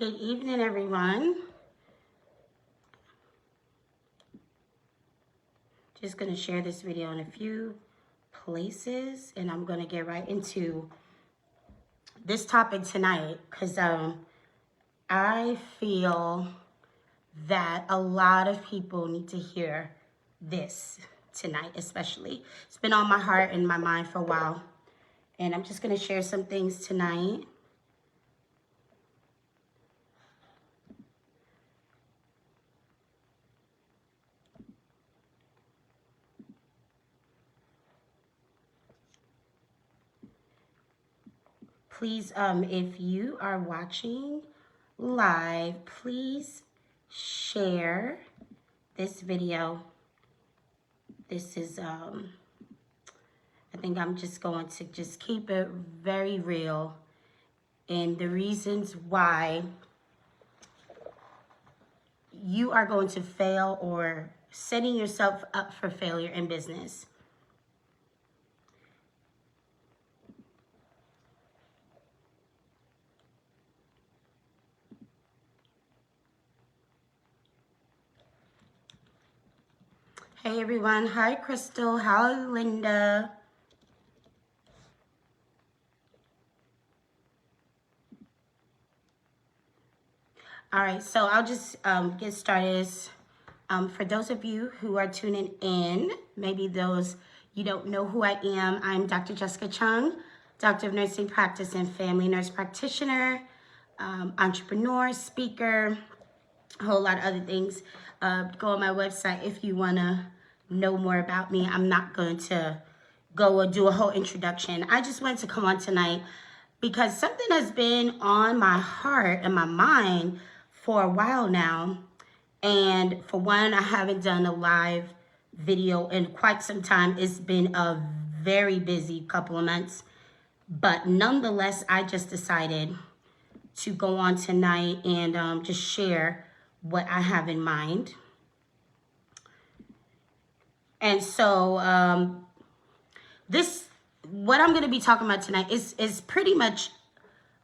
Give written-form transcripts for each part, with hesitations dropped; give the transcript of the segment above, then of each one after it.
Good evening, everyone. Just going to share this video in a few places, and I'm going to get right into this topic tonight because I feel that a lot of people need to hear this tonight, especially. It's been on my heart and my mind for a while, and I'm just going to share some things tonight. Please, if you are watching live, please share this video. This is, I think I'm just going to just keep it very real. And the reasons why you are going to fail or setting yourself up for failure in business. Hey everyone, hi Crystal, hi Linda. All right, so I'll just get started. For those of you who are tuning in, maybe those you don't know who I am, I'm Dr. Jessica Chung, Doctor of Nursing Practice and Family Nurse Practitioner, entrepreneur, speaker, a whole lot of other things. Go on my website if you want to know more about me. I'm not going to go and do a whole introduction. I just wanted to come on tonight because something has been on my heart and my mind for a while now. And for one, I haven't done a live video in quite some time. It's been a very busy couple of months. But nonetheless, I just decided to go on tonight and just share what I have in mind. And so what I'm going to be talking about tonight is pretty much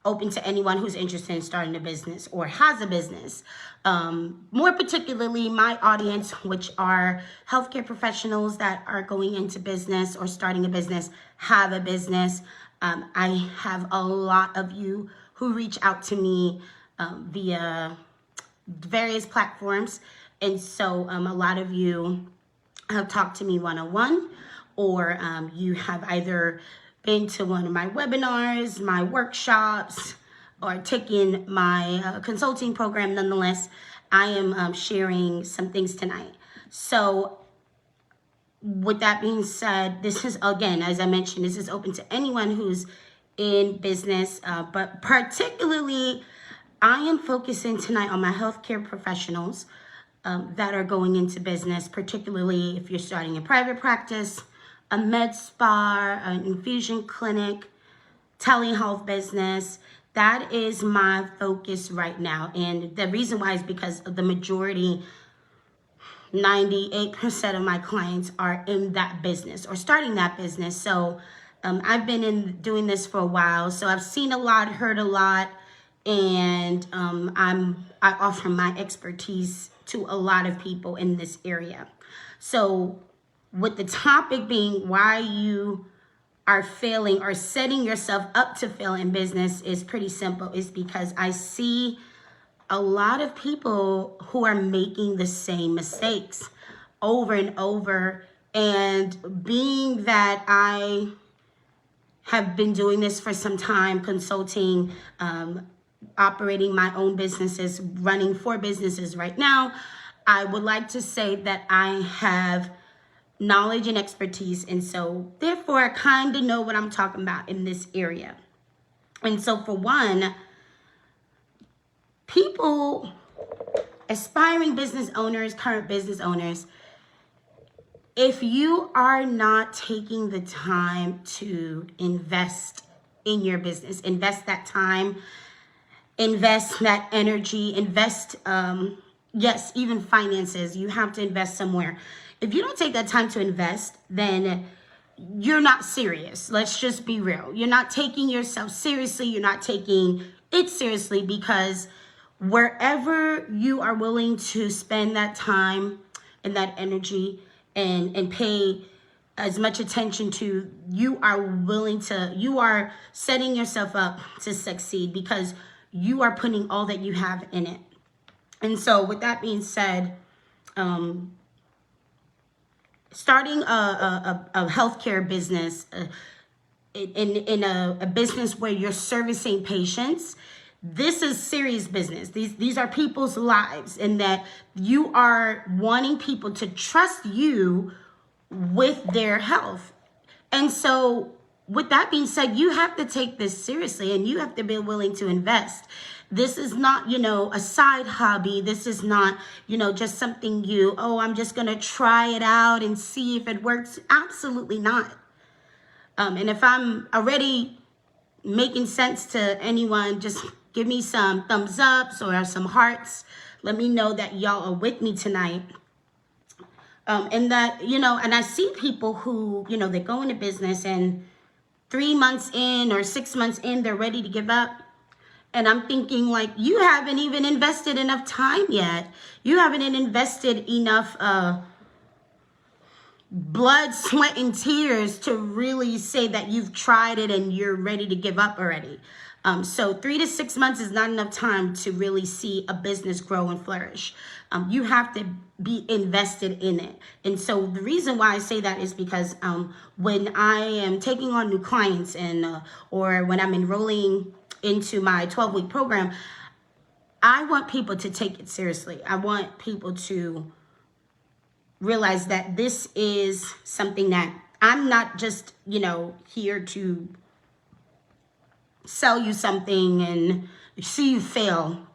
open to anyone who's interested in starting a business or has a business. More particularly my audience, which are healthcare professionals that are going into business or starting a business, have a business. I have a lot of you who reach out to me via various platforms. And so a lot of you have talked to me one-on-one, or you have either been to one of my webinars, my workshops, or taken my consulting program. Nonetheless, I am sharing some things tonight. So with that being said, this is, again, as I mentioned, this is open to anyone who's in business, but particularly I am focusing tonight on my healthcare professionals that are going into business, particularly if you're starting a private practice, a med spa, an infusion clinic, telehealth business. That is my focus right now. And the reason why is because the majority, 98% of my clients are in that business or starting that business. So I've been doing this for a while. So I've seen a lot, heard a lot, and I offer my expertise to a lot of people in this area. So with the topic being why you are failing or setting yourself up to fail in business is pretty simple. Is because I see a lot of people who are making the same mistakes over and over. And being that I have been doing this for some time, consulting, operating my own businesses, running 4 businesses right now, I would like to say that I have knowledge and expertise. And so therefore, I kind of know what I'm talking about in this area. And so for one, people, aspiring business owners, current business owners, if you are not taking the time to invest in your business, invest that time, invest that energy, invest, yes, even finances, you have to invest somewhere. If you don't take that time to invest, then you're not serious. Let's just be real. You're not taking yourself seriously. You're not taking it seriously, because wherever you are willing to spend that time and that energy and pay as much attention to, you are setting yourself up to succeed because you are putting all that you have in it. And so with that being said, starting a healthcare business, in a business where you're servicing patients, this is serious business. These are people's lives, and that you are wanting people to trust you with their health. And so with that being said, you have to take this seriously and you have to be willing to invest. This is not, a side hobby. This is not, just something I'm just going to try it out and see if it works. Absolutely not. And if I'm already making sense to anyone, just give me some thumbs ups or some hearts. Let me know that y'all are with me tonight. And that, and I see people who, they go into business and 3 months in or 6 months in, they're ready to give up. And I'm thinking, like, you haven't even invested enough time yet. You haven't invested enough blood, sweat, and tears to really say that you've tried it and you're ready to give up already. So 3 to 6 months is not enough time to really see a business grow and flourish. You have to be invested in it. And so the reason why I say that is because when I am taking on new clients or when I'm enrolling into my 12-week program, I want people to take it seriously. I want people to realize that this is something that I'm not just, here to sell you something and see you fail.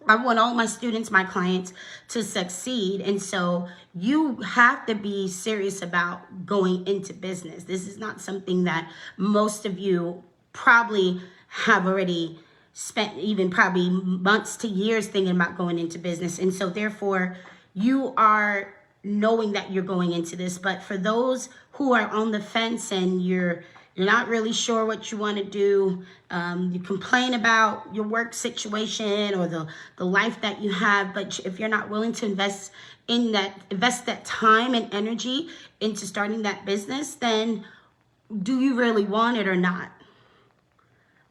I want all my students, my clients, to succeed. And so you have to be serious about going into business. This is not something that most of you probably have already spent even probably months to years thinking about going into business. And so therefore, you are knowing that you're going into this. But for those who are on the fence and you're not really sure what you want to do, you complain about your work situation or the life that you have, but if you're not willing to invest that time and energy into starting that business, then do you really want it or not?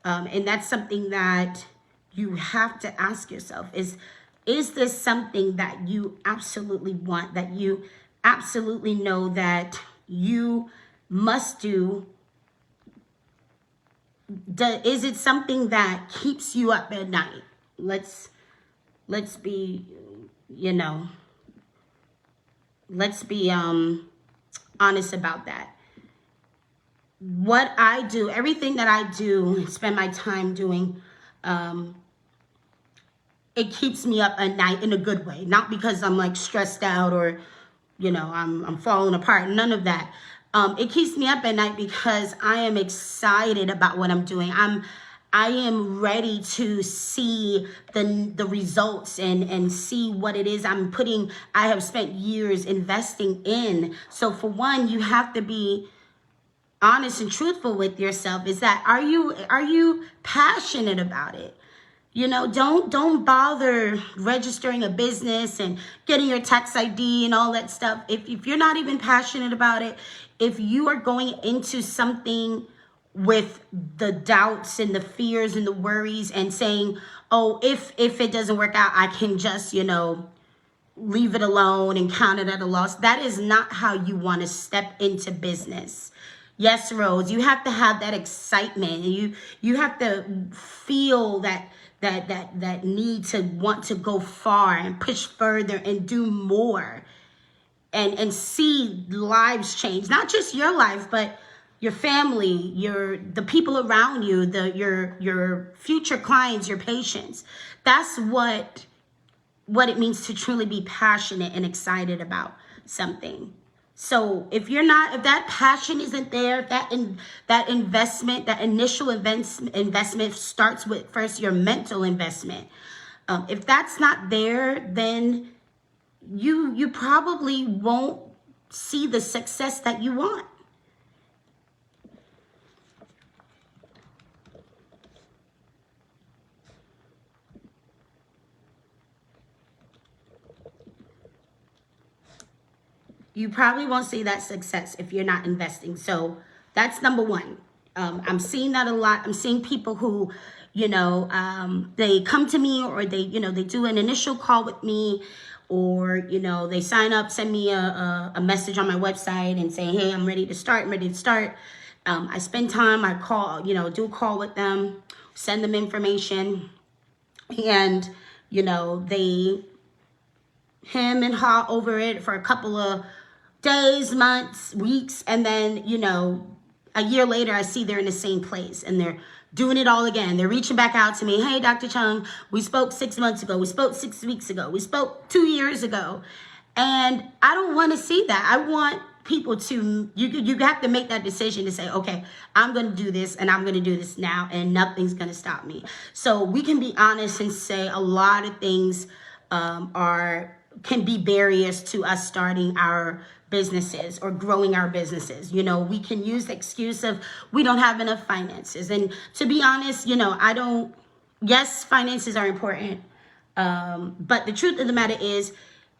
And that's something that you have to ask yourself is this something that you absolutely want, that you absolutely know that you must do? Is it something that keeps you up at night? Let's be, let's be honest about that. What I do, everything that I do, spend my time doing, it keeps me up at night in a good way. Not because I'm like stressed out or, I'm falling apart. None of that. It keeps me up at night because I am excited about what I'm doing. I am ready to see the results and see what it is I have spent years investing in. So for one, you have to be honest and truthful with yourself. Is that, are you passionate about it? Don't bother registering a business and getting your tax ID and all that stuff. If you're not even passionate about it, if you are going into something with the doubts and the fears and the worries and saying, oh, if it doesn't work out, I can just, leave it alone and count it at a loss. That is not how you want to step into business. Yes, Rose, you have to have that excitement. You have to feel that need to want to go far and push further and do more and see lives change. Not just your life, but your family, the people around you, your future clients, your patients. That's what it means to truly be passionate and excited about something. So if that passion isn't there, if that investment, that initial investment starts with first your mental investment. If that's not there, then you probably won't see the success that you want. you probably won't see that success if you're not investing. So that's number one. I'm seeing that a lot. I'm seeing people who, they come to me, or they do an initial call with me, or, they sign up, send me a message on my website and say, hey, I'm ready to start. I spend time, I call, do a call with them, send them information, and, they him and haw over it for a couple of days, months, weeks, and then, a year later, I see they're in the same place and they're doing it all again. They're reaching back out to me. Hey, Dr. Chung, we spoke 6 months ago. We spoke 6 weeks ago. We spoke 2 years ago. And I don't want to see that. I want people to, you have to make that decision to say, okay, I'm going to do this and I'm going to do this now, and nothing's going to stop me. So we can be honest and say a lot of things can be barriers to us starting our businesses or growing our businesses. We can use the excuse of we don't have enough finances. And to be honest, yes, finances are important. But the truth of the matter is,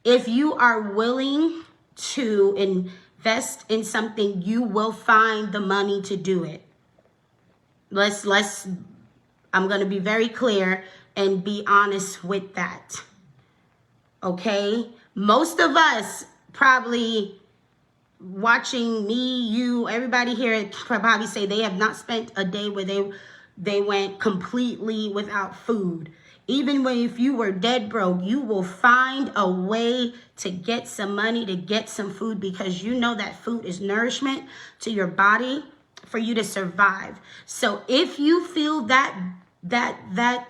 if you are willing to invest in something, you will find the money to do it. I'm going to be very clear and be honest with that. Okay? Most of us probably watching me, you, everybody here probably say they have not spent a day where they went completely without food. Even if you were dead broke, you will find a way to get some money, to get some food, because you know that food is nourishment to your body for you to survive. So if you feel that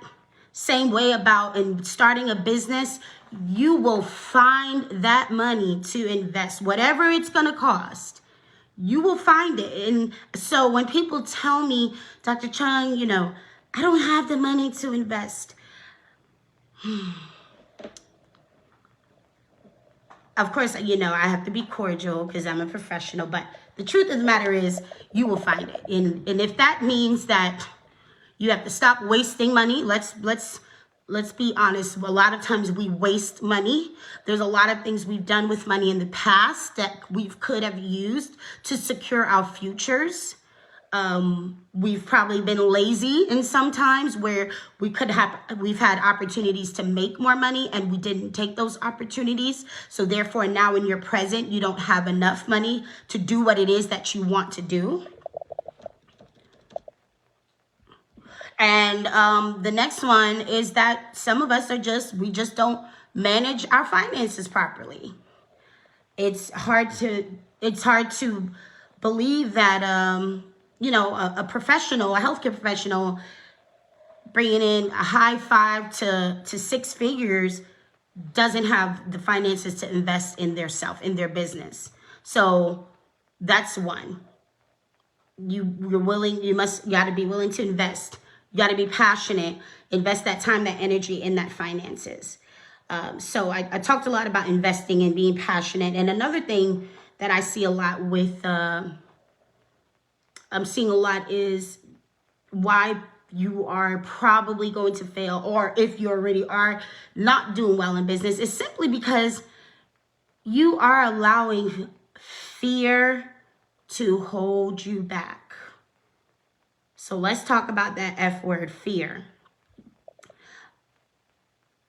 same way about starting a business, you will find that money to invest. Whatever it's going to cost, you will find it. And so when people tell me, Dr. Chung, I don't have the money to invest. Of course, I have to be cordial because I'm a professional, but the truth of the matter is you will find it. And if that means that you have to stop wasting money, let's be honest. A lot of times we waste money. There's a lot of things we've done with money in the past that we could have used to secure our futures. We've probably been lazy in some times where we've had opportunities to make more money and we didn't take those opportunities. So therefore now in your present, you don't have enough money to do what it is that you want to do. And the next one is that some of us we just don't manage our finances properly. It's hard to believe that, a professional, a healthcare professional bringing in a high 5 to 6 figures doesn't have the finances to invest in in their business. So that's one. You got to be willing to invest. You got to be passionate, invest that time, that energy in that finances. So I talked a lot about investing and being passionate. And another thing that I see a lot with, I'm seeing a lot is why you are probably going to fail, or if you already are not doing well in business, is simply because you are allowing fear to hold you back. So let's talk about that F word, fear.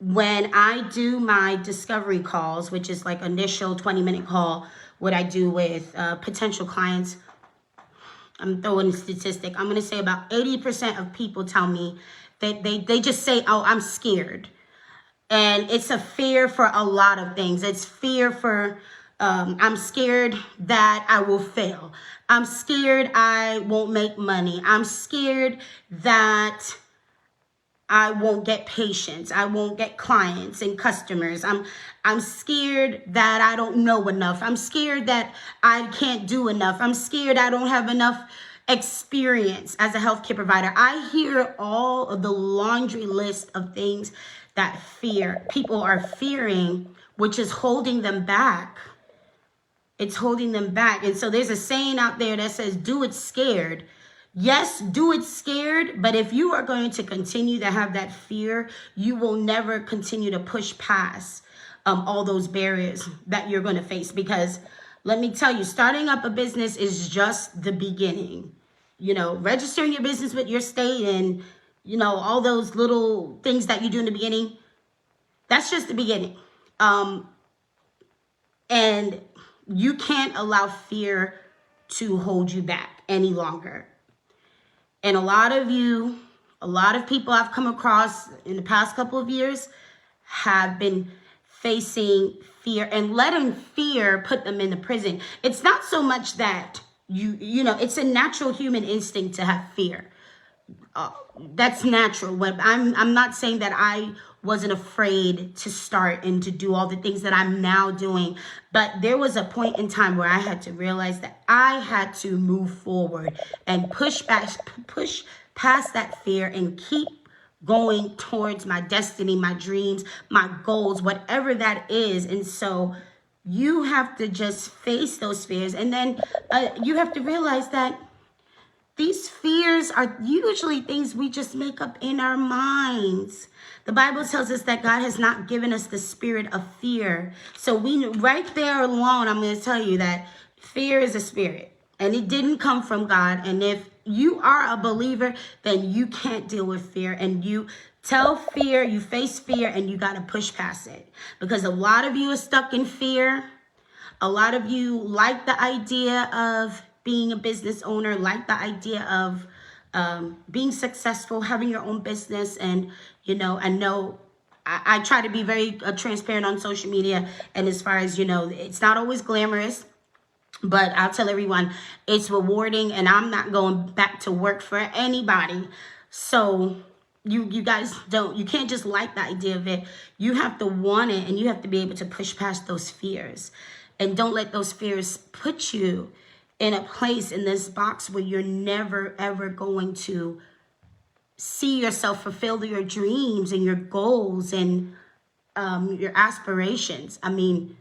When I do my discovery calls, which is like initial 20-minute call, what I do with potential clients, I'm throwing a statistic. I'm going to say about 80% of people tell me that they just say, oh, I'm scared. And it's a fear for a lot of things. It's fear for, I'm scared that I will fail. I'm scared I won't make money. I'm scared that I won't get patients. I won't get clients and customers. I'm scared that I don't know enough. I'm scared that I can't do enough. I'm scared I don't have enough experience as a healthcare provider. I hear all of the laundry list of things that people are fearing, which is holding them back. It's holding them back. And so there's a saying out there that says, do it scared. Yes, do it scared, but if you are going to continue to have that fear, you will never continue to push past all those barriers that you're going to face. Because Let me tell you, starting up a business is just the beginning. Registering your business with your state and, all those little things that you do in the beginning, that's just the beginning. And you can't allow fear to hold you back any longer. And a lot of people I've come across in the past couple of years have been facing fear and letting fear put them in the prison. It's not so much that it's a natural human instinct to have fear. That's natural. But I'm not saying that I wasn't afraid to start and to do all the things that I'm now doing. But there was a point in time where I had to realize that I had to move forward and push past that fear and keep going towards my destiny, my dreams, my goals, whatever that is. And so you have to just face those fears. And then you have to realize that these fears are usually things we just make up in our minds. The Bible tells us that God has not given us the spirit of fear. So right there alone, I'm going to tell you that fear is a spirit and it didn't come from God. And if you are a believer, then you can't deal with fear. And you tell fear, you face fear, and you got to push past it. Because a lot of you are stuck in fear. A lot of you like the idea of being a business owner, like the idea of being successful, having your own business. And, I know I try to be very transparent on social media. And as far as, it's not always glamorous. But I'll tell everyone it's rewarding, and I'm not going back to work for anybody. So you guys you can't just like the idea of it. You have to want it, and you have to be able to push past those fears. And don't let those fears put you in a place in this box where you're never, ever going to see yourself fulfill your dreams and your goals and your aspirations. I mean,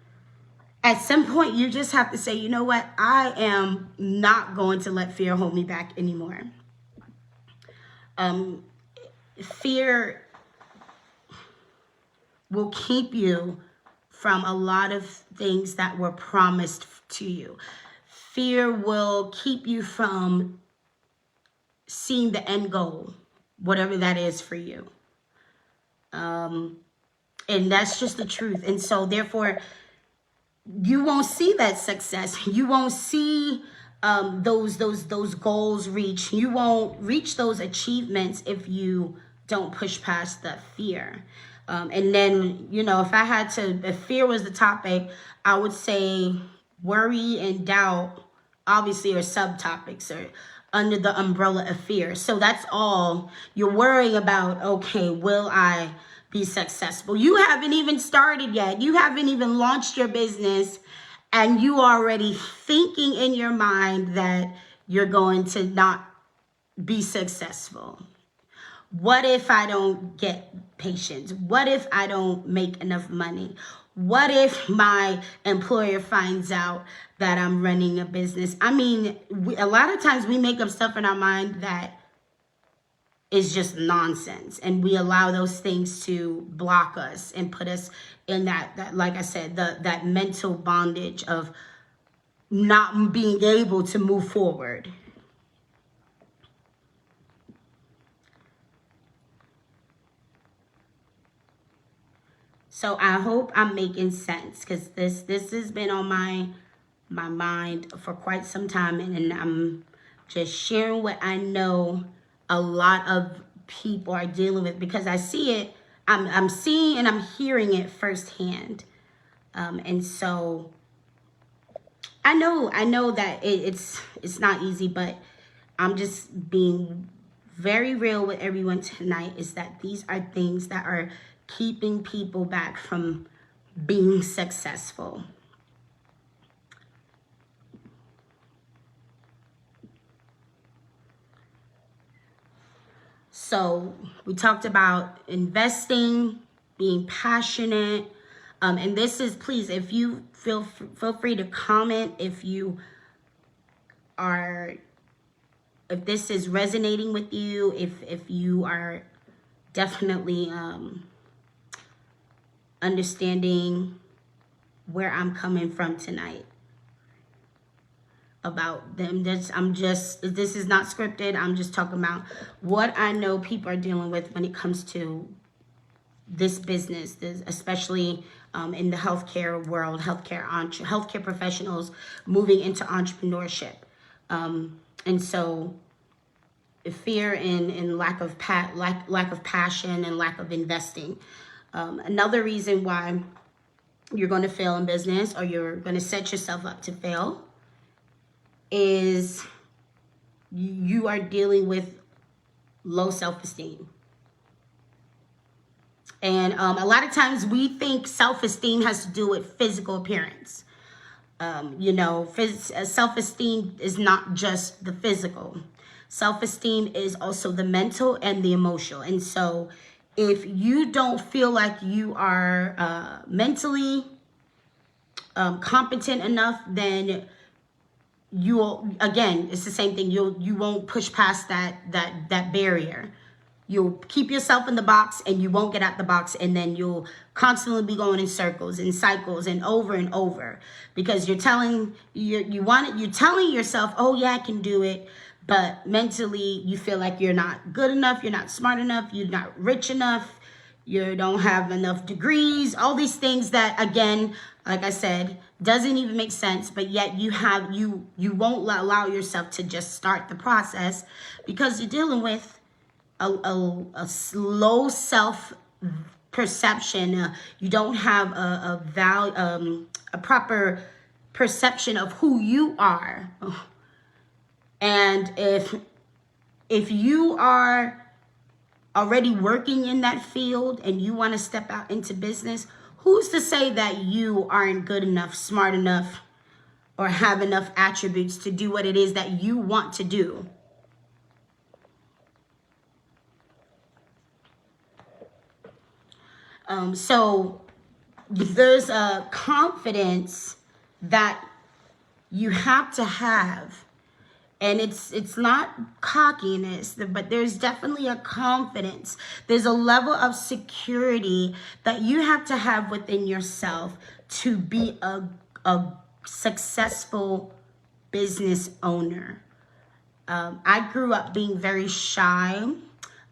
at some point, you just have to say, you know what? I am not going to let fear hold me back anymore. Fear will keep you from a lot of things that were promised to you. Fear will keep you from seeing the end goal, whatever that is for you. And that's just the truth. And so, therefore, you won't see that success. You won't see those goals reach. You won't reach those achievements if you don't push past the fear. And then, if fear was the topic, I would say worry and doubt obviously are subtopics or under the umbrella of fear. So that's all you're worrying about. Okay, will I be successful? You haven't even started yet. You haven't even launched your business, and you already thinking in your mind that you're going to not be successful. What if I don't get patients? What if I don't make enough money? What if my employer finds out that I'm running a business? I mean, a lot of times we make up stuff in our mind that is just nonsense, and we allow those things to block us and put us in that like I said, that mental bondage of not being able to move forward. So I hope I'm making sense, because this has been on my mind for quite some time, and I'm just sharing what I know a lot of people are dealing with, because I see it, I'm seeing and I'm hearing it firsthand. And so I know that it's not easy, but I'm just being very real with everyone tonight, is that these are things that are keeping people back from being successful. So we talked about investing, being passionate. And this is, please, if you feel free to comment if this is resonating with you, if you are definitely understanding where I'm coming from tonight. about them. This is not scripted. I'm just talking about what I know people are dealing with when it comes to this business, especially in the healthcare world, healthcare professionals moving into entrepreneurship. And so fear and lack of passion and lack of investing. Another reason why you're going to fail in business, or you're going to set yourself up to fail, is you are dealing with low self-esteem. And a lot of times we think self-esteem has to do with physical appearance. Self-esteem is not just the physical. Self-esteem is also the mental and the emotional. And so if you don't feel like you are mentally competent enough, then it's the same thing. You won't push past that barrier. You'll keep yourself in the box and you won't get out the box, and then you'll constantly be going in circles and cycles and over because you're telling yourself, oh yeah, I can do it, but mentally you feel like you're not good enough, you're not smart enough, you're not rich enough, you don't have enough degrees, all these things that, again, like I said, doesn't even make sense, but yet you won't allow yourself to just start the process because you're dealing with a low self perception. You don't have a proper perception of who you are. And if you are already working in that field and you want to step out into business, who's to say that you aren't good enough, smart enough, or have enough attributes to do what it is that you want to do? So there's a confidence that you have to have, and it's not cockiness, but there's definitely a confidence. There's a level of security that you have to have within yourself to be a successful business owner. I grew up being very shy. I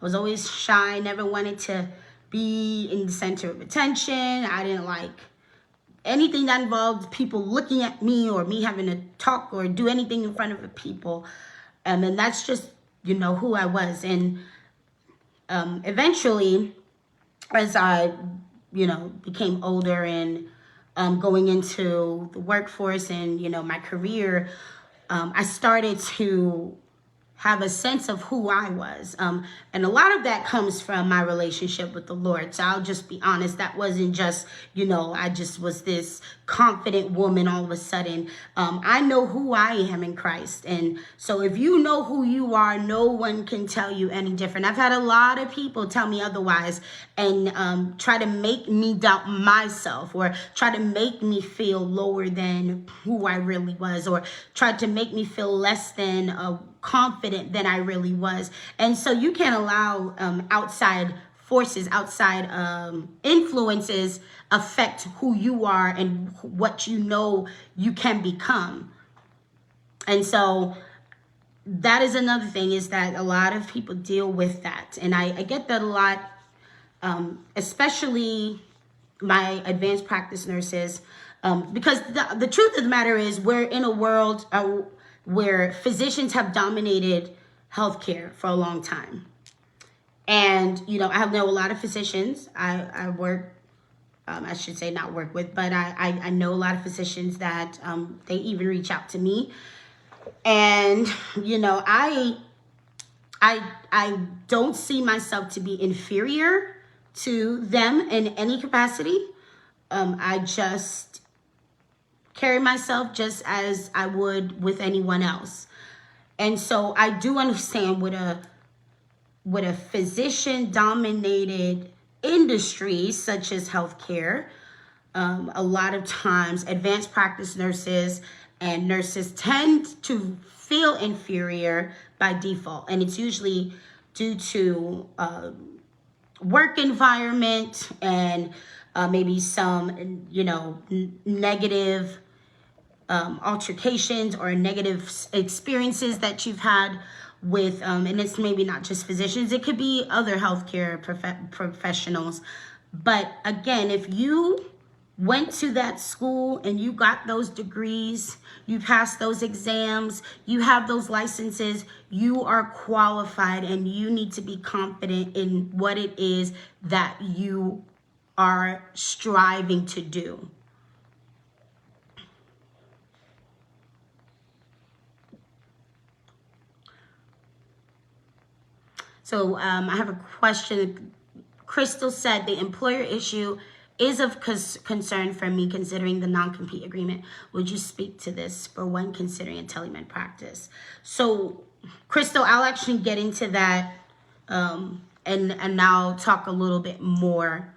was always shy, never wanted to be in the center of attention. I didn't like anything that involved people looking at me or me having to talk or do anything in front of people. And that's just, who I was. And eventually, as I, became older and going into the workforce and, my career, I started to have a sense of who I was. And a lot of that comes from my relationship with the Lord. So I'll just be honest, that wasn't just, I just was this confident woman all of a sudden. I know who I am in Christ. And so if you know who you are, no one can tell you any different. I've had a lot of people tell me otherwise and try to make me doubt myself, or try to make me feel lower than who I really was, or try to make me feel less than confident than I really was. And so you can't allow outside forces, outside influences affect who you are and what you can become. And so that is another thing, is that a lot of people deal with that. And I get that a lot, especially my advanced practice nurses, because the truth of the matter is we're in a world where physicians have dominated healthcare for a long time. And, I know a lot of physicians. I work, I should say not work with, but I know a lot of physicians that they even reach out to me. And, I don't see myself to be inferior to them in any capacity. I just carry myself just as I would with anyone else. And so I do understand with a physician-dominated industry such as healthcare, a lot of times advanced practice nurses and nurses tend to feel inferior by default. And it's usually due to work environment and maybe some, negative altercations or negative experiences that you've had with, and it's maybe not just physicians, it could be other healthcare professionals. But again, if you went to that school and you got those degrees, you passed those exams, you have those licenses, you are qualified, and you need to be confident in what it is that you are striving to do. So I have a question. Crystal said the employer issue is of concern for me considering the non-compete agreement. Would you speak to this for when considering a telemed practice? So Crystal, I'll actually get into that and I'll talk a little bit more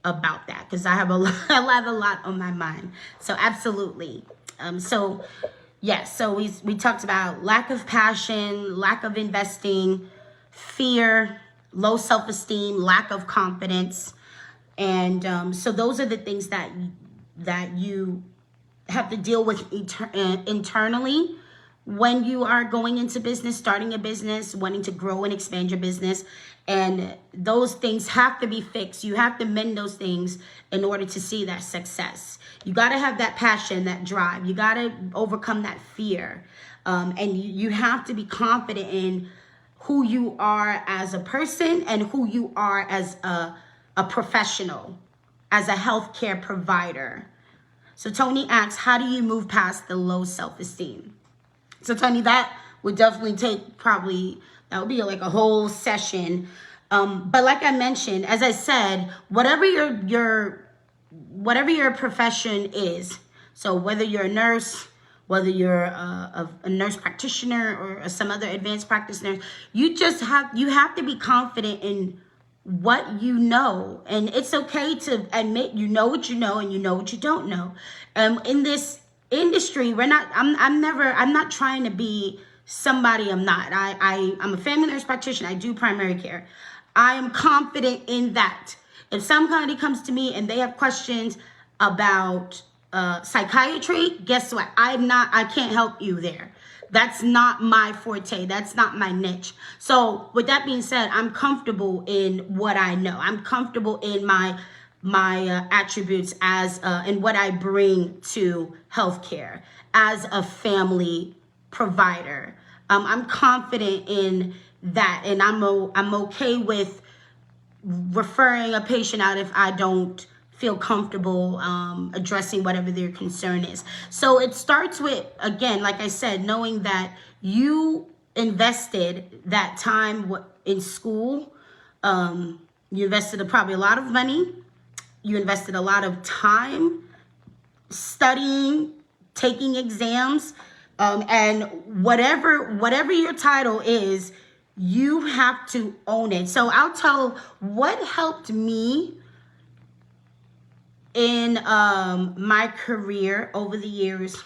about that because I have a lot on my mind. So absolutely. Yes, so we talked about lack of passion, lack of investing, fear, low self-esteem, lack of confidence. And so those are the things that you have to deal with internally when you are going into business, starting a business, wanting to grow and expand your business. And those things have to be fixed. You have to mend those things in order to see that success. You got to have that passion, that drive. You got to overcome that fear. And you have to be confident in who you are as a person and who you are as a professional, as a healthcare provider. So Tony asks, how do you move past the low self-esteem? So Tony, that would definitely take that would be like a whole session. But like I mentioned, as I said, whatever your profession is, so whether you're a nurse, whether you're a nurse practitioner or some other advanced practice nurse, you have to be confident in what you know. And it's okay to admit you know what you know and you know what you don't know. In this industry, I'm not trying to be somebody I'm not. I'm a family nurse practitioner. I do primary care. I am confident in that. If somebody comes to me and they have questions about psychiatry, guess what? I can't help you there. That's not my forte. That's not my niche. So with that being said, I'm comfortable in what I know. I'm comfortable in my attributes as and what I bring to healthcare as a family provider. I'm confident in that, and I'm okay with referring a patient out if I don't feel comfortable addressing whatever their concern is. So it starts with, again, like I said, knowing that you invested that time in school. You invested probably a lot of money. You invested a lot of time studying, taking exams, and whatever your title is, you have to own it. So I'll tell what helped me in my career over the years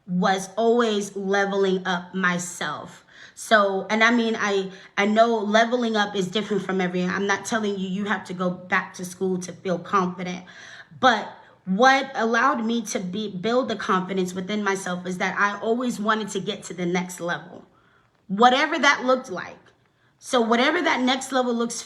was always leveling up myself. So, and I mean, I know leveling up is different from everyone. I'm not telling you have to go back to school to feel confident. But what allowed me to build the confidence within myself is that I always wanted to get to the next level, whatever that looked like. So whatever that next level looks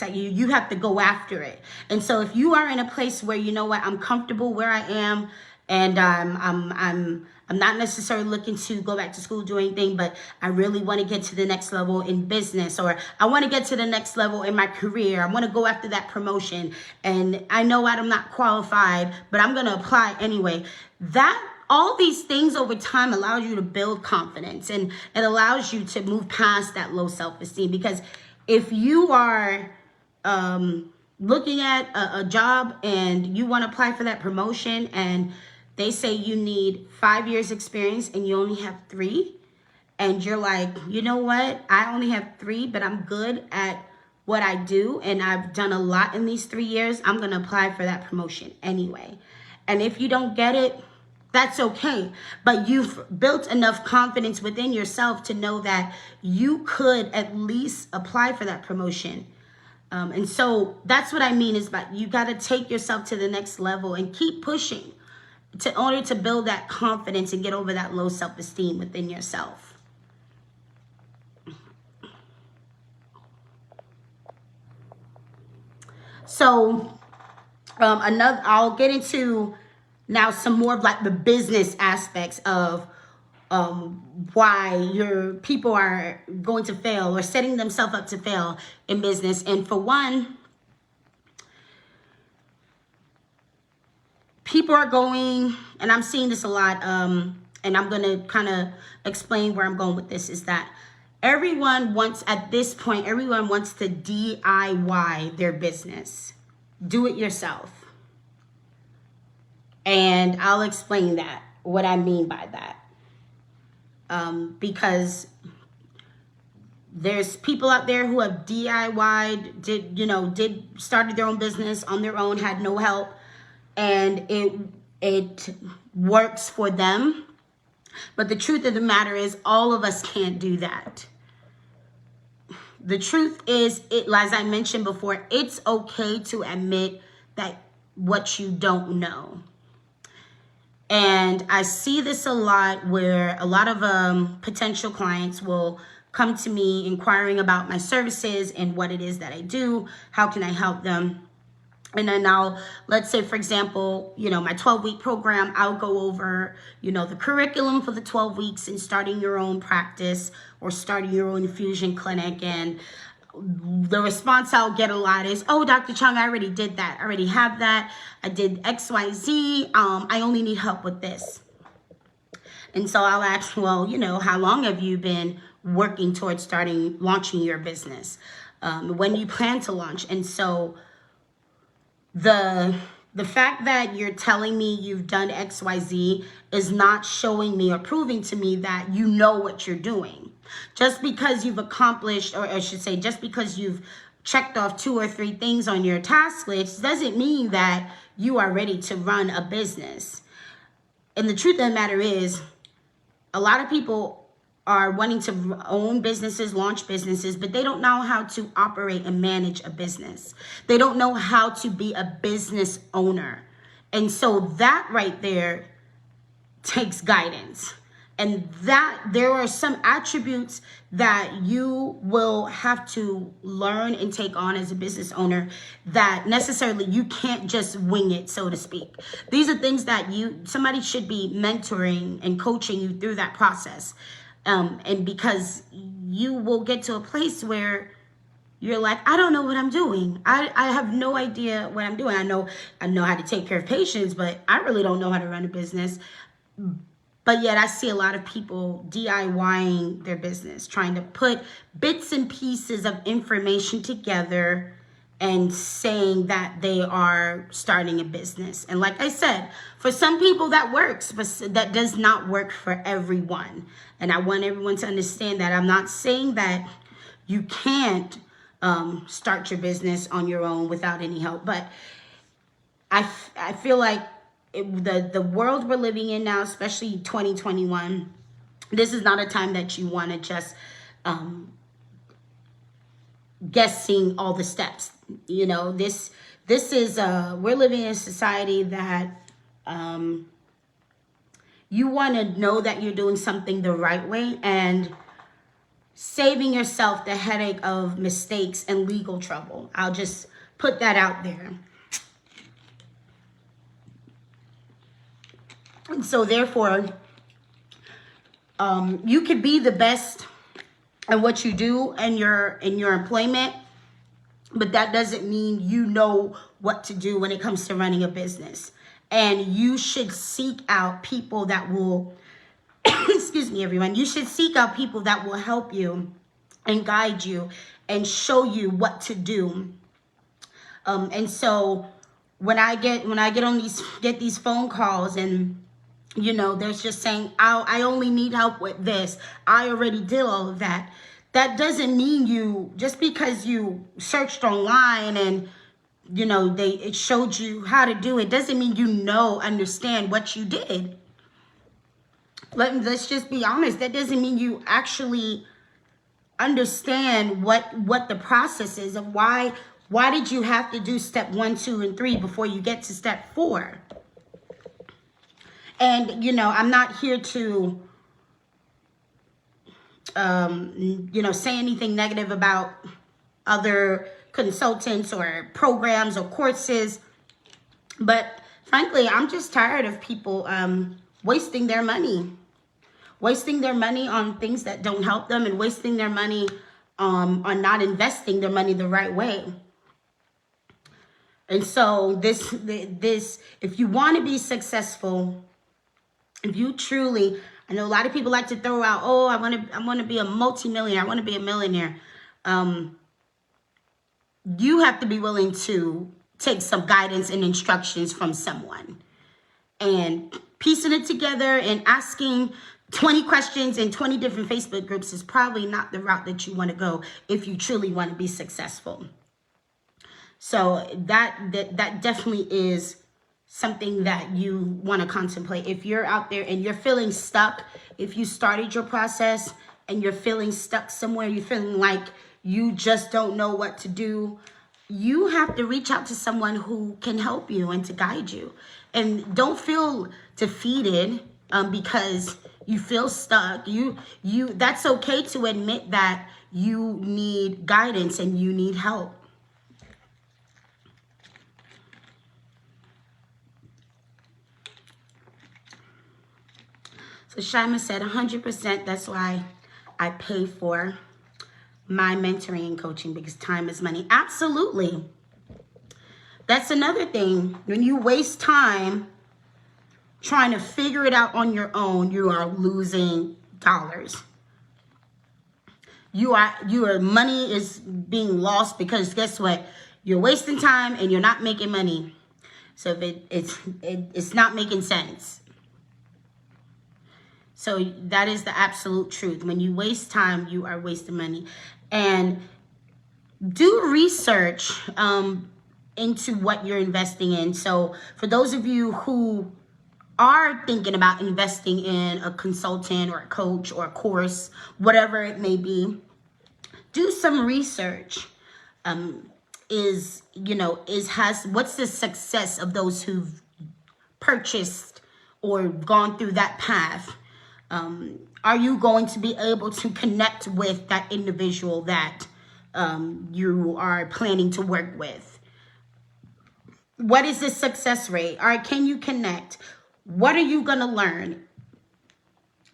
at you, you have to go after it. And so if you are in a place where, you know what, I'm comfortable where I am, and I'm not necessarily looking to go back to school, do anything, but I really want to get to the next level in business, or I want to get to the next level in my career. I want to go after that promotion, and I know I'm not qualified, but I'm going to apply anyway. All these things over time allows you to build confidence, and it allows you to move past that low self-esteem. Because if you are looking at a job and you want to apply for that promotion and they say you need 5 years experience and you only have 3, and you're like, you know what? I only have 3, but I'm good at what I do and I've done a lot in these 3 years. I'm going to apply for that promotion anyway. And if you don't get it, that's okay. But you've built enough confidence within yourself to know that you could at least apply for that promotion. And so that's what I mean is that you got to take yourself to the next level and keep pushing. in order to build that confidence and get over that low self-esteem within yourself. So I'll get into now some more of like the business aspects of why your people are going to fail or setting themselves up to fail in business. And for one, people are going, and I'm seeing this a lot, and I'm going to kind of explain where I'm going with this, is that everyone wants, at this point, everyone wants to DIY their business. Do it yourself. And I'll explain that, what I mean by that. Because there's people out there who have DIY'd, started their own business on their own, had no help, and it works for them. But the truth of the matter is, all of us can't do that. The truth is, as I mentioned before, it's okay to admit that what you don't know. And I see this a lot, where a lot of potential clients will come to me inquiring about my services and what it is that I do. How can I help them? And then let's say, for example, my 12-week program, I'll go over, the curriculum for the 12 weeks and starting your own practice or starting your own infusion clinic. And the response I'll get a lot is, oh, Dr. Chung, I already did that. I already have that. I did XYZ. I only need help with this. And so I'll ask, well, how long have you been working towards launching your business? When do you plan to launch? And so the fact that you're telling me you've done XYZ is not showing me or proving to me that you know what you're doing. Just because you've accomplished, or I should say, just because you've checked off 2 or 3 things on your task list doesn't mean that you are ready to run a business. And the truth of the matter is, a lot of people are wanting to own businesses, launch businesses, but they don't know how to operate and manage a business. They don't know how to be a business owner. And so that right there takes guidance. And that there are some attributes that you will have to learn and take on as a business owner that necessarily you can't just wing it, so to speak. These are things that somebody should be mentoring and coaching you through that process. And because you will get to a place where you're like, I don't know what I'm doing. I have no idea what I'm doing. I know how to take care of patients, but I really don't know how to run a business. But yet I see a lot of people DIYing their business, trying to put bits and pieces of information together and saying that they are starting a business. And like I said, for some people that works, but that does not work for everyone. And I want everyone to understand that. I'm not saying that you can't start your business on your own without any help, but I feel like the world we're living in now, especially 2021, this is not a time that you want to just guessing all the steps. This is we're living in a society that you want to know that you're doing something the right way and saving yourself the headache of mistakes and legal trouble. I'll just put that out there. And so therefore, you could be the best at what you do in your employment, but that doesn't mean you know what to do when it comes to running a business. And you should seek out people that will, excuse me, everyone, you should seek out people that will help you and guide you and show you what to do. And so when I get these phone calls and there's just saying, I only need help with this, I already did all of that. That doesn't mean just because you searched online and, it showed you how to do it, doesn't mean understand what you did. Let's just be honest. That doesn't mean you actually understand what the process is of why did you have to do step 1, 2, and 3 before you get to step 4. And, I'm not here to, say anything negative about other consultants or programs or courses. But frankly, I'm just tired of people wasting their money on things that don't help them, and wasting their money on not investing their money the right way. And so this, if you want to be successful, if you truly, I know a lot of people like to throw out, oh, I want to be a multimillionaire, I want to be a millionaire. You have to be willing to take some guidance and instructions from someone. And piecing it together and asking 20 questions in 20 different Facebook groups is probably not the route that you want to go if you truly want to be successful. So that definitely is something that you want to contemplate. If you're out there and you're feeling stuck, if you started your process and you're feeling stuck somewhere, you're feeling like you just don't know what to do, you have to reach out to someone who can help you and to guide you. And don't feel defeated because you feel stuck. That's okay to admit that you need guidance and you need help. So Shima said 100%. That's why I pay for my mentoring and coaching, because time is money. Absolutely. That's another thing. When you waste time trying to figure it out on your own, you are losing dollars. Your money is being lost, because guess what? You're wasting time and you're not making money. So it's not making sense. So that is the absolute truth. When you waste time, you are wasting money. And do research into what you're investing in. So for those of you who are thinking about investing in a consultant or a coach or a course, whatever it may be, do some research. What's the success of those who've purchased or gone through that path? Are you going to be able to connect with that individual that you are planning to work with? What is the success rate? All right, can you connect? What are you going to learn?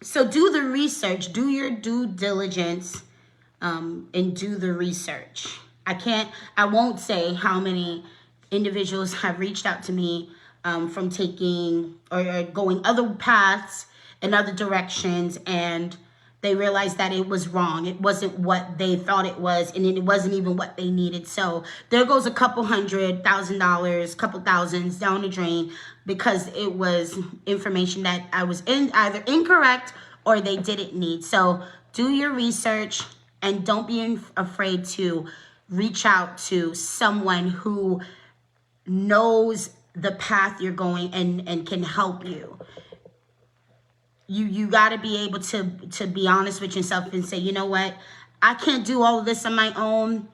So do the research, do your due diligence, and do the research. I won't say how many individuals have reached out to me from taking or going other paths in other directions, and they realized that it was wrong. It wasn't what they thought it was, and it wasn't even what they needed. So there goes a couple $100,000, couple thousands down the drain, because it was information that I was either incorrect or they didn't need. So do your research, and don't be afraid to reach out to someone who knows the path you're going and can help you. You got to be able to be honest with yourself and say, you know what, I can't do all of this on my own.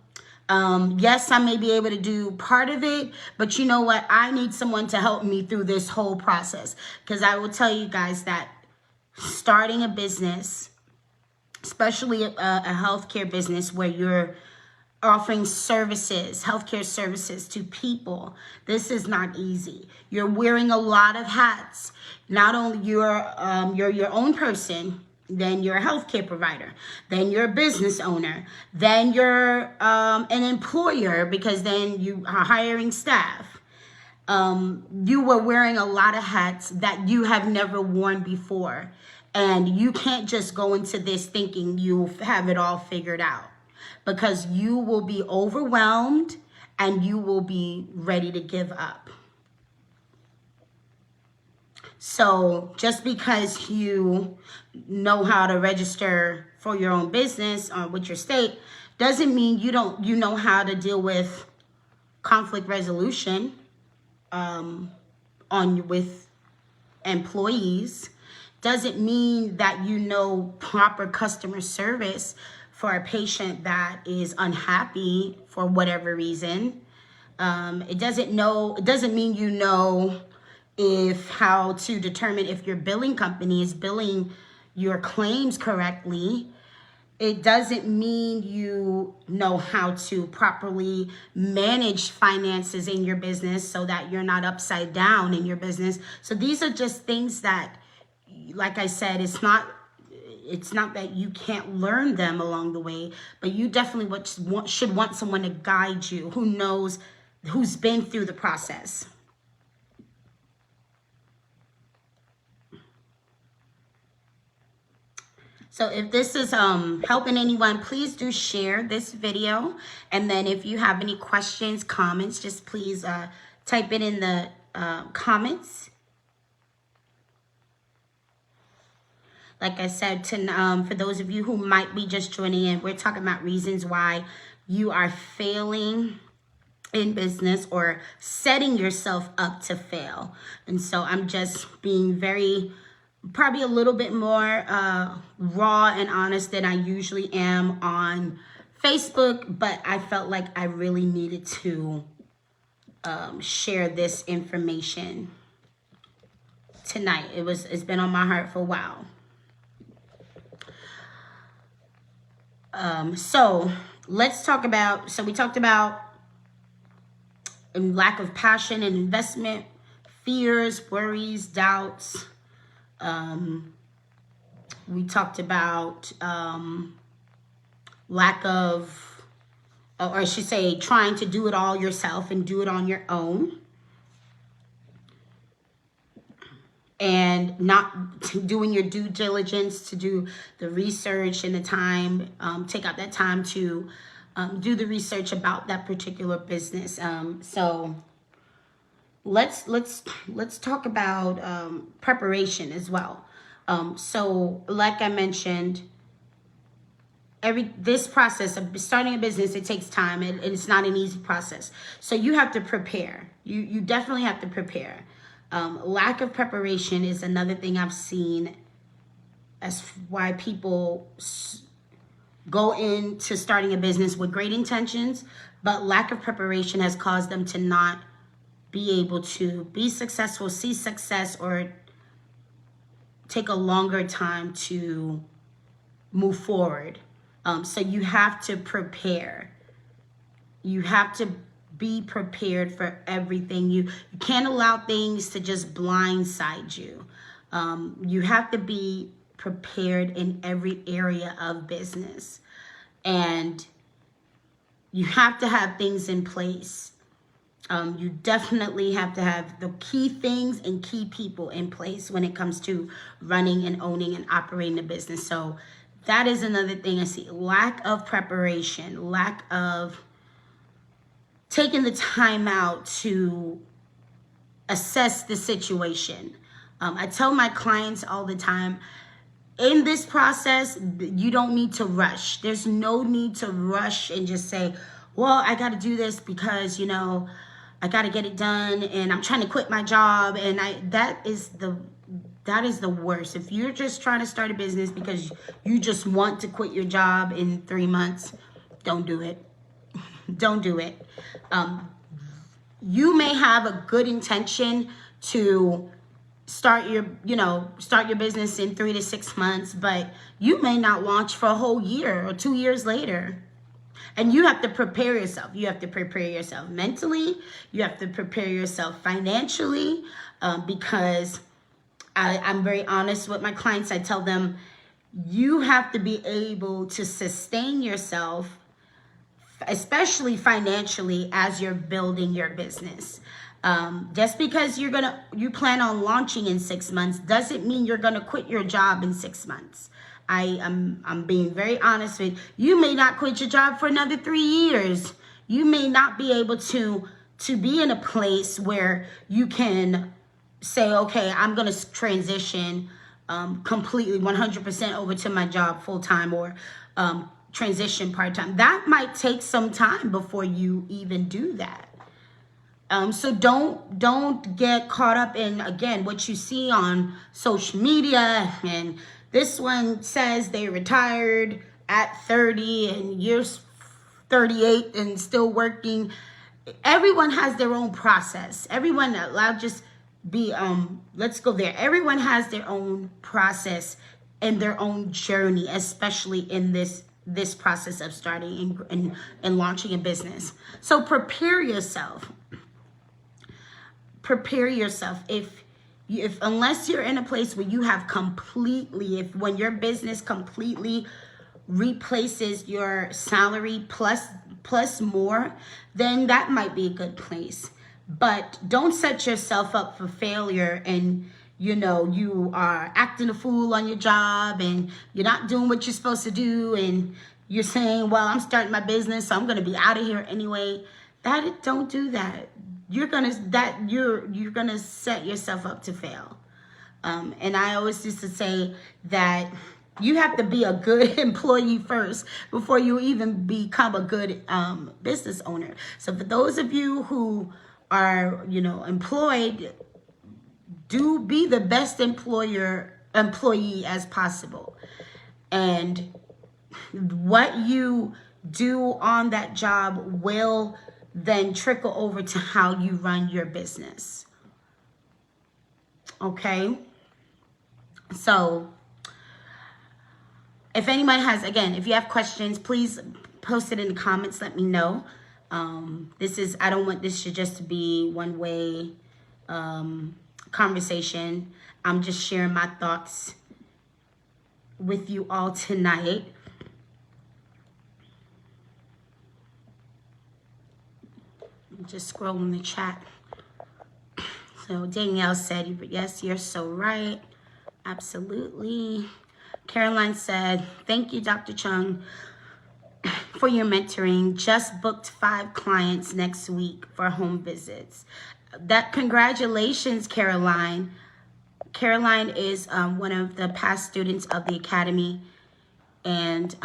Yes, I may be able to do part of it, but you know what, I need someone to help me through this whole process. Because I will tell you guys that starting a business, especially a healthcare business where you're offering services, healthcare services to people, this is not easy. You're wearing a lot of hats. Not only you're your own person, then you're a healthcare provider, then you're a business owner, then you're an employer, because then you are hiring staff. You were wearing a lot of hats that you have never worn before, and you can't just go into this thinking you have it all figured out, because you will be overwhelmed and you will be ready to give up. So just because you know how to register for your own business or with your state doesn't mean you know how to deal with conflict resolution with employees. Doesn't mean that you know proper customer service for a patient that is unhappy for whatever reason. It doesn't mean you know if how to determine if your billing company is billing your claims correctly. It doesn't mean you know how to properly manage finances in your business so that you're not upside down in your business. So these are just things that, like I said, it's not that you can't learn them along the way, but you definitely should want someone to guide you who knows, who's been through the process. So if this is helping anyone, please do share this video. And then if you have any questions, comments, just please type it in the comments. Like I said, for those of you who might be just joining in, we're talking about reasons why you are failing in business or setting yourself up to fail. And so I'm just being probably a little bit more raw and honest than I usually am on Facebook, but I felt like I really needed to share this information tonight. It's been on my heart for a while. So let's talk about, we talked about lack of passion and investment, fears, worries, doubts. We talked about lack of, or I should say, trying to do it all yourself and do it on your own. And not doing your due diligence to do the research and the time, take out that time to do the research about that particular business. So let's talk about preparation as well. So like I mentioned, this process of starting a business, it takes time, and it's not an easy process. So you have to prepare. You definitely have to prepare. Lack of preparation is another thing I've seen as why people go into starting a business with great intentions, but lack of preparation has caused them to not be able to be successful, see success, or take a longer time to move forward. So you have to prepare. You have to be prepared for everything. You can't allow things to just blindside you. You have to be prepared in every area of business. And you have to have things in place. You definitely have to have the key things and key people in place when it comes to running and owning and operating a business. So that is another thing I see. Lack of preparation, lack of taking the time out to assess the situation. I tell my clients all the time, in this process, you don't need to rush. There's no need to rush and just say, well, I got to do this because, I got to get it done and I'm trying to quit my job. And that is the worst. If you're just trying to start a business because you just want to quit your job in 3 months, don't do it. Don't do it. You may have a good intention to start your business in 3 to 6 months, but you may not launch for a whole year or 2 years later. And you have to prepare yourself. You have to prepare yourself mentally. You have to prepare yourself financially, because I'm very honest with my clients. I tell them, you have to be able to sustain yourself, especially financially, as you're building your business. Just because you plan on launching in 6 months doesn't mean you're gonna quit your job in 6 months. I'm being very honest with you. You may not quit your job for another 3 years. You may not be able to be in a place where you can say, okay, I'm gonna transition completely 100% over to my job full-time, or transition part-time. That might take some time before you even do that. So don't get caught up in, again, what you see on social media. And this one says they retired at 30 and you're 38 and still working. Everyone has their own process. Everyone, let's go there. Everyone has their own process and their own journey, especially in this process of starting and launching a business. So prepare yourself. Prepare yourself. If unless you're in a place where you have completely, if when your business completely replaces your salary plus more, then that might be a good place. But don't set yourself up for failure, and you are acting a fool on your job and you're not doing what you're supposed to do, and you're saying, well, I'm starting my business, so I'm going to be out of here anyway. Don't do that. You're gonna set yourself up to fail. And I always used to say that you have to be a good employee first before you even become a good business owner. So for those of you who are employed, do be the best employee as possible. And what you do on that job will then trickle over to how you run your business. Okay? So if anyone has, again, if you have questions, please post it in the comments. Let me know. I don't want this to just be one-way conversation. I'm just sharing my thoughts with you all tonight. Just scrolling the chat. So Danielle said, yes, you're so right. Absolutely. Caroline said, thank you, Dr. Chung, for your mentoring. Just booked 5 clients next week for home visits. Congratulations, Caroline. Caroline is one of the past students of the Academy, and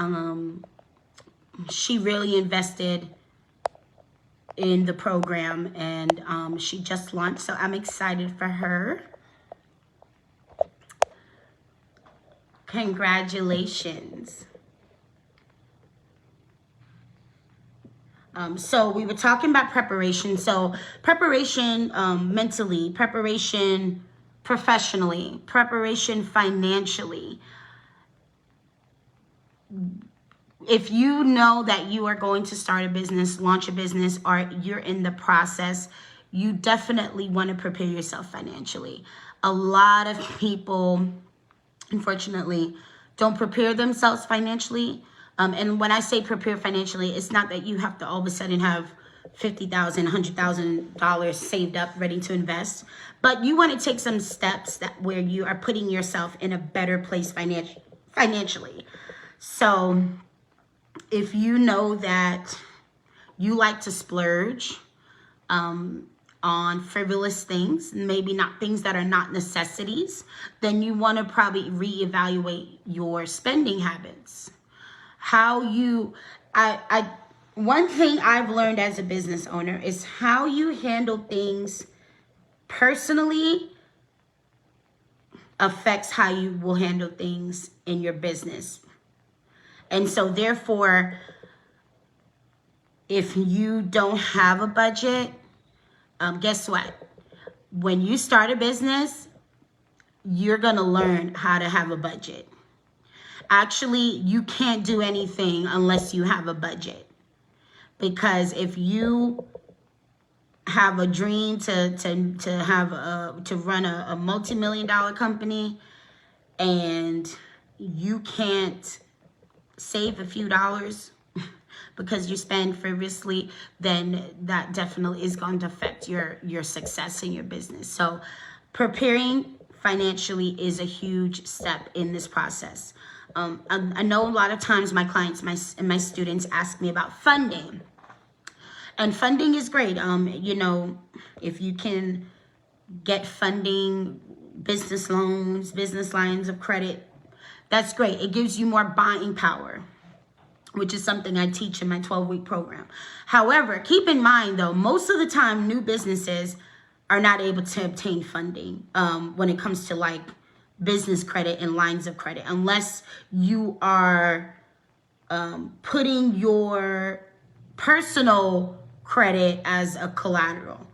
she really invested in the program, and she just launched, so I'm excited for her. Congratulations. So we were talking about preparation. So preparation mentally, preparation professionally, preparation financially. If you know that you are going to start a business, launch a business, or you're in the process, you definitely want to prepare yourself financially. A lot of people, unfortunately, don't prepare themselves financially. And when I say prepare financially, it's not that you have to all of a sudden have $50,000, $100,000 saved up, ready to invest. But you want to take some steps where you are putting yourself in a better place financially. So if you know that you like to splurge on frivolous things, maybe not things that are not necessities, then you want to probably reevaluate your spending habits. One thing I've learned as a business owner is how you handle things personally affects how you will handle things in your business. And so therefore, if you don't have a budget, guess what? When you start a business, you're going to learn how to have a budget. Actually, you can't do anything unless you have a budget. Because if you have a dream to run a multi-million-dollar company and you can't save a few dollars because you spend frivolously, then that definitely is going to affect your success in your business. So preparing financially is a huge step in this process. I know a lot of times my clients, my students ask me about funding. And funding is great. If you can get funding, business loans, business lines of credit, that's great. It gives you more buying power, which is something I teach in my 12-week program. However, keep in mind, though, most of the time, new businesses are not able to obtain funding when it comes to like business credit and lines of credit, unless you are putting your personal credit as a collateral.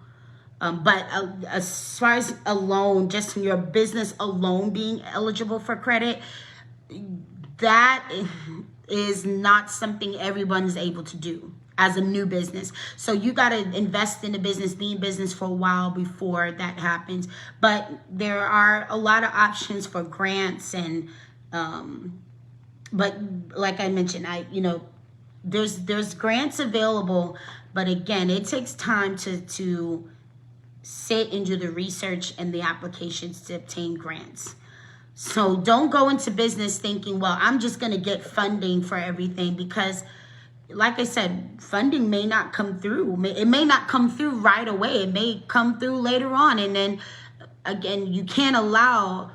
But as far as a loan, just in your business alone being eligible for credit, that is not something everyone's able to do as a new business. So you got to invest in the business, be in business for a while before that happens. But there are a lot of options for grants and, but like I mentioned, there's grants available, but again, it takes time to sit and do the research and the applications to obtain grants. So don't go into business thinking, well, I'm just going to get funding for everything, because like I said, funding may not come through. It may not come through right away. It may come through later on. And then again, you can't allow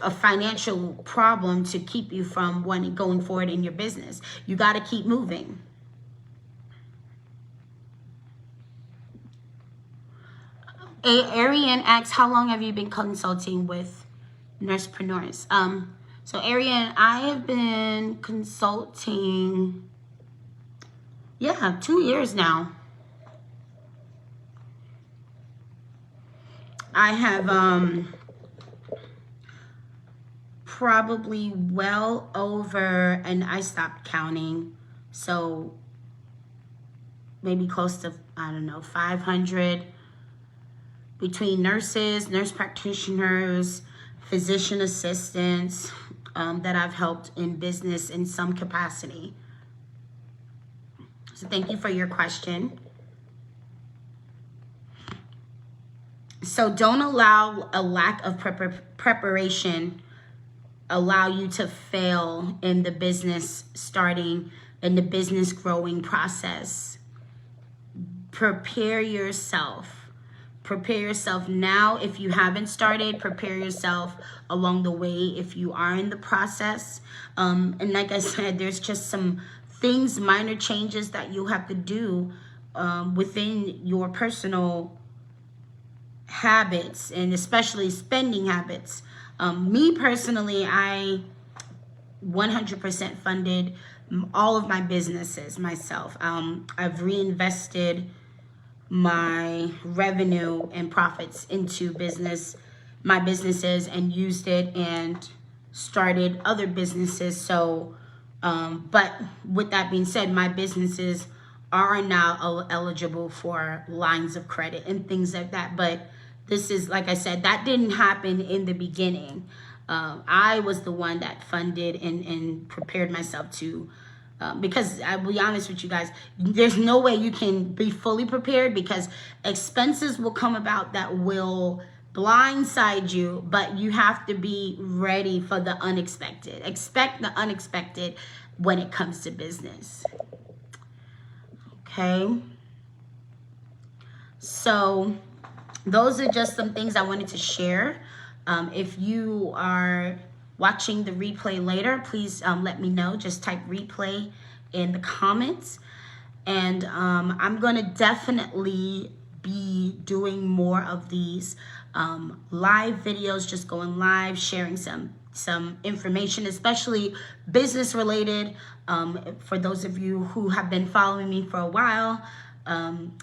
a financial problem to keep you from going forward in your business. You got to keep moving. Ariane asks, how long have you been consulting with nursepreneurs? So Ariane, I have been consulting, 2 years now. I have probably well over, and I stopped counting, so maybe close to, 500 between nurses, nurse practitioners, physician assistants that I've helped in business in some capacity. So thank you for your question. So don't allow a lack of preparation allow you to fail in the business starting, in the business growing process. Prepare yourself. Prepare yourself now if you haven't started. Prepare yourself along the way if you are in the process. And like I said, there's just some things, minor changes that you have to do within your personal habits, and especially spending habits. Me personally, I 100% funded all of my businesses myself. I've reinvested my revenue and profits into my businesses, and used it and started other businesses. So, but with that being said, my businesses are now eligible for lines of credit and things like that. But this is, like I said, that didn't happen in the beginning. I was the one that funded and prepared myself to, because I'll be honest with you guys, there's no way you can be fully prepared, because expenses will come about that will blindside you, but you have to be ready for the unexpected. Expect the unexpected when it comes to business. Okay. So those are just some things I wanted to share. If you are watching the replay later, please let me know. Just type replay in the comments. And I'm going to definitely be doing more of these live videos, just going live, sharing some information, especially business related. For those of you who have been following me for a while, I'm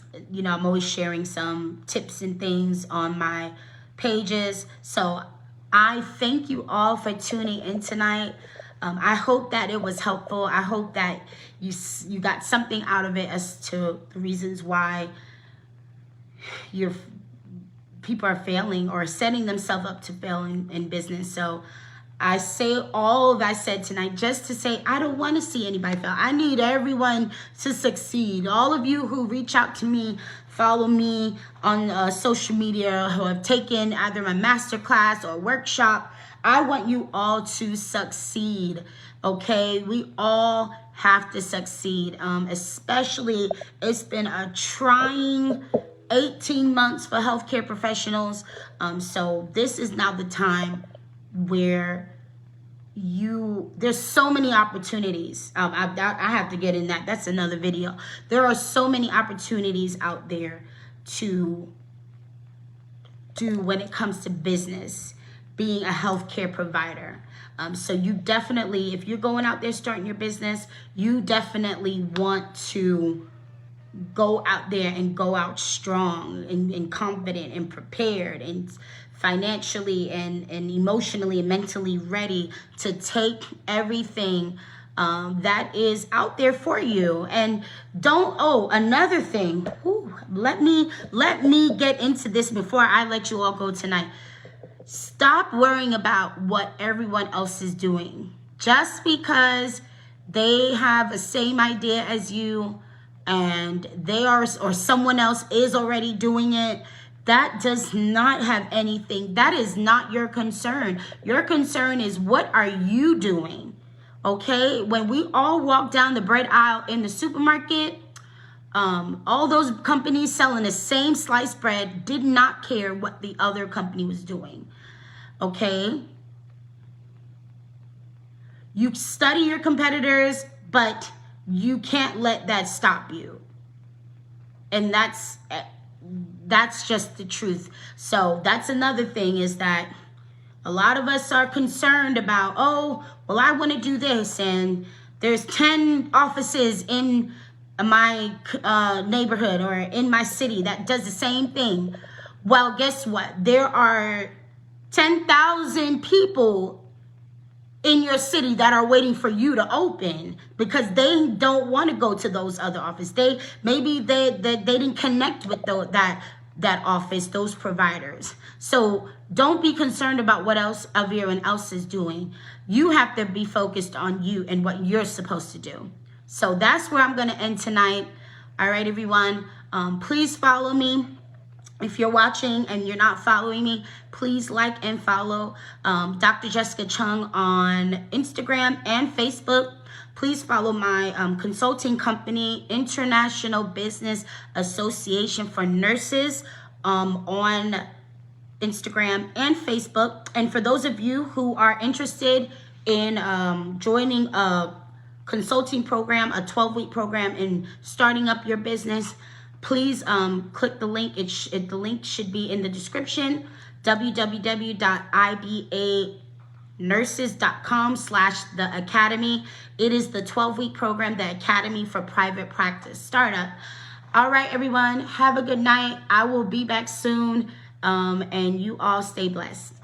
always sharing some tips and things on my pages. So I thank you all for tuning in tonight. I hope that it was helpful. I hope that you got something out of it as to the reasons why your people are failing or setting themselves up to fail in business. So I say all of I said tonight just to say I don't want to see anybody fail. I need everyone to succeed. All of you who reach out to me, follow me on social media, who have taken either my masterclass or workshop, I want you all to succeed. Okay, we all have to succeed. Especially, it's been a trying 18 months for healthcare professionals. So this is now the time where there's so many opportunities. I have to get in that. That's another video. There are so many opportunities out there to do when it comes to business, being a healthcare provider. So you definitely, if you're going out there starting your business, you definitely want to go out there and go out strong and confident and prepared and financially and emotionally and mentally ready to take everything that is out there for you. And another thing, let me get into this before I let you all go tonight. Stop worrying about what everyone else is doing. Just because they have the same idea as you and they are, or someone else is already doing it, that does not have anything. That is not your concern. Your concern is, what are you doing? Okay? When we all walk down the bread aisle in the supermarket, all those companies selling the same sliced bread did not care what the other company was doing. Okay? You study your competitors, but you can't let that stop you. And that's just the truth. So that's another thing, is that a lot of us are concerned about, I want to do this, and there's 10 offices in my neighborhood or in my city that does the same thing. Well, guess what? There are 10,000 people in your city that are waiting for you to open, because they don't want to go to those other offices. They didn't connect with that office, those providers. So don't be concerned about what else everyone else is doing. You have to be focused on you and what you're supposed to do. So that's where I'm going to end tonight. All right, everyone. Please follow me. If you're watching and you're not following me, please like and follow Dr. Jessica Chung on Instagram and Facebook. Please follow my consulting company, International Business Association for Nurses, on Instagram and Facebook. And for those of you who are interested in joining a consulting program, a 12-week program, and starting up your business, please click the link. The link should be in the description, www.ibanurses.com/the-academy. It is the 12-week program, the Academy for Private Practice Startup. All right, everyone, have a good night. I will be back soon, and you all stay blessed.